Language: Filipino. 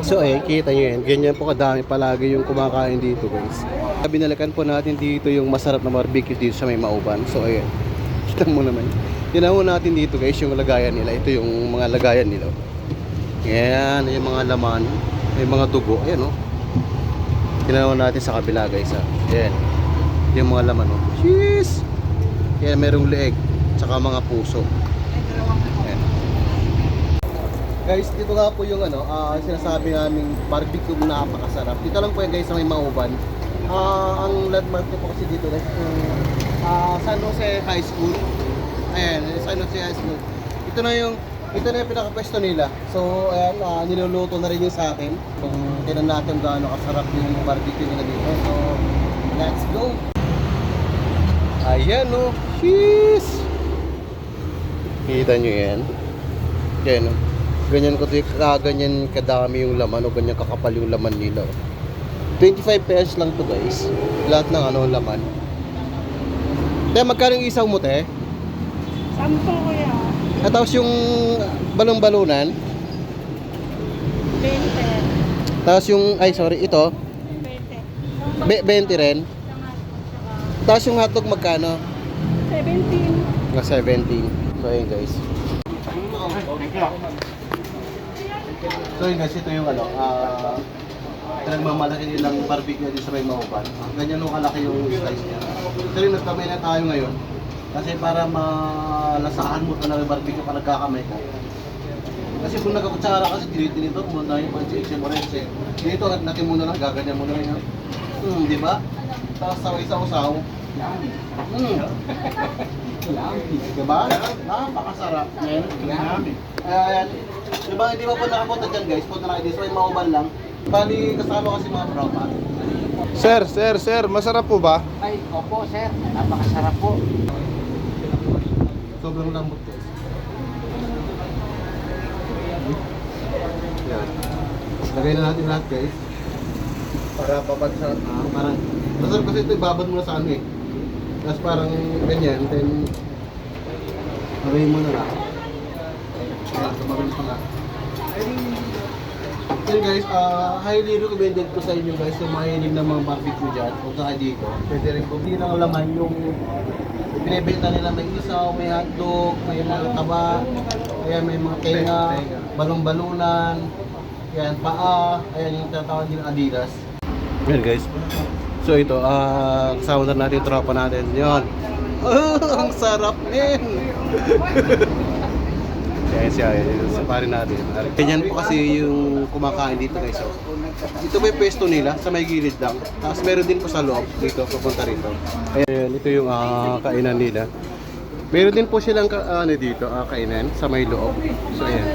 So kita nyo yan, ganyan po kadami palagi yung kumakain dito guys. Binalikan po natin dito yung masarap na barbecue dito sa may Mauban. So ayan, kita mo naman. Tinawan natin dito guys yung lagayan nila. Ito yung mga lagayan nila. Yan, yung mga laman, yung mga dugo. Ayan o. Tinawan natin sa kabila guys ha. Ayan, yung mga laman o. Cheese! Yan, merong leeg, tsaka mga puso. Ayan. Guys, dito nga po yung sinasabi naming barbecue na napakasarap. Dito lang po yan guys sa may Mauban. Ang landmark ko po kasi dito guys yung San Jose High School. Ayan, San Jose High School. Ito na yung pinaka-pwesto nila. So, ayan, niluluto na rin yung sa akin. Kung tinan natin gaano kasarap yung barbecue nila dito. So, let's go! Ayan o, cheese! Kita nyo yan. Yan o. Ganyan kadami yung laman o ganyan kakapal yung laman nila. 25 pesos lang to guys. Lahat ng laman. Kaya magkano yung isaw mo te? 10 kuya. At tapos yung balong-balunan. 20. Tapos yung, ito. 20 rin. Tapos yung hotdog magkano? 17. 17. So ayun guys. So yun guys, ito yung pinagmamalaki nilang barbecue dito sa may Mauban. Ganyan nung kalaki yung slice niya. So yun, nagkamay na tayo ngayon. Kasi para malasahan mo talaga yung barbecue pa nagkakamay ka. Kasi kung nagkakutsara kasi dinitinito mo na yung pansiksya mo rin. Dito natin muna lang, gaganyan mo na rin. Di ba? Tapos saw-saw. Diba? Napakasarap. Ayan. Diba hindi pa po nakapunta dyan guys? Punta na kayo dito. May Mauban lang. Bali kasama kasi mga tropa. Sir, masarap po ba? Ay, opo sir, napakasarap po. Sobrang lambot guys. Yan. Lagay na natin lahat guys. Para papagsarap. Parang masarap kasi ito ibabad mo na sa Tapos parang ganyan. Then lagay mo na lang. Ayan, tumagin pa nga. Then guys, highly recommended ko sa inyo guys yung mahilig ng mga barbecue dyan. Punta kayo dito. Pwede rin kung hindi lang laman yung binibenta nila, may isaw, may hotdog, may mga taba, ayan, may mga tenga, balong-balunan, ayan, paa, ayan yung tatawag din Adidas. Ayan guys. So ito, kasama na natin yung tropa natin. Yun. Ang sarap din! Ayan siya, sa pare natin. Ganyan po kasi yung kumakain dito guys. So, ito may pwesto nila sa may gilid lang. Tapos meron din po sa loob dito, pupunta rito. Ayan, ito yung kainan nila. Meron din po silang dito, kainan sa may loob. So ayan.